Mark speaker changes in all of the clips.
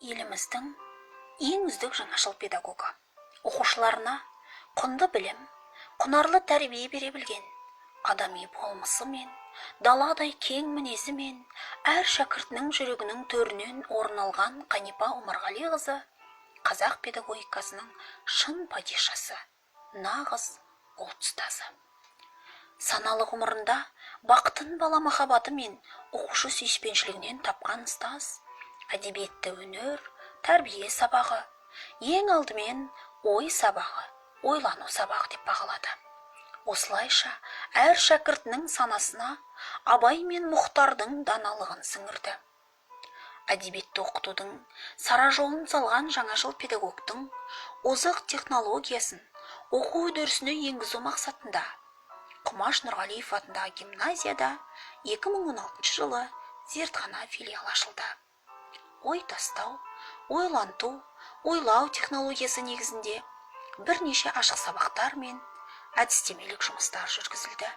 Speaker 1: еліміздің ең үздік жаңашыл педагогы. Оқушыларына құнды білім, құнарлы тәрбие бере білген, адами болмысымен, даладай кең мінезімен, әр шәкіртінің жүрегінің төрінен орын алған Қанипа Омарғалиқызы қазақ педагогикасының шын падишасы, нағыз ұлт ұстазы. Саналы ғұмырында бақытын бала махаббаты мен оқушы сүйіспеншілігінен тапқан ұстаз, әдебиетті өнер, тәрбие сабағы, ең алдымен ой сабағы, ойлану сабағы деп бағалады. Осылайша әр шәкіртінің санасына Абай мен Мұхтардың даналығын сіңірді. Әдебиетті оқытудың сара жолын салған жаңашыл педагогтың озық технологиясын оқу үдерісіне енгізу мақсатында Құмаш Нұрғалиев атындағы гимназияда 2016 жылы зертхана филиалы ашылды. Ой тастау, ойланту, ойлау технологиясы негізінде бірнеше ашық сабақтар мен әдістемелік жұмыстар жүргізілді.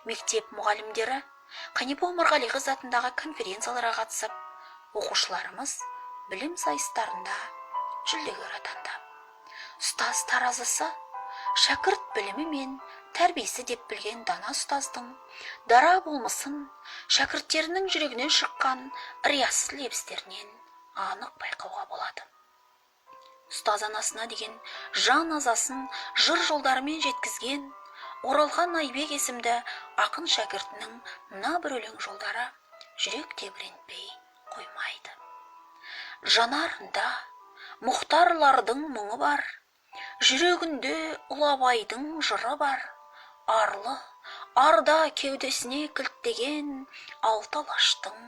Speaker 1: Мектеп мұғалімдері Қанипа Омарғалиқызы атындағы конференцияларға қатысып, оқушыларымыз білім сайыстарында жүлдегер атанды. Ұстаз таразысы шәкірт білімі мен тәрбиесі деп білген дана ұстаздың дара болмысын шәкірттерінің жүрегінен шыққан риясыз лебіздерінен анық байқауға болады. Ұстаз анасына деген жан азасын жыр жолдарымен жеткізген Оралхан Айбек есімді ақын шәкіртінің мына бір өлең жолдары жүрек тебірентпей қоймайды. Жанарында мұхтарлардың мұңы бар, жүрегінде ұлы Абайдың жыры бар, арлы, арда кеудесіне кілттеген алты алаштың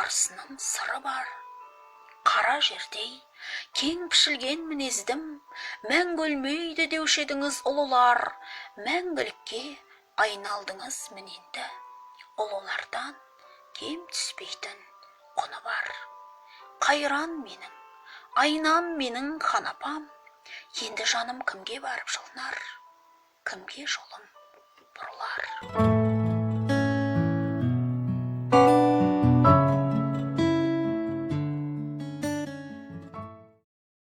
Speaker 1: арысының сыры бар. Қара жердей кең пішілген мінездім, мәңгі өлмейді деуші едіңіз ұлылар, мәңгілікке айналдыңыз міненді, ұлылардан кем түспейтін құны бар. Қайран менің, айнам менің хан апам, енді жаным кімге барып жылынар, кімге жолым бұрылар.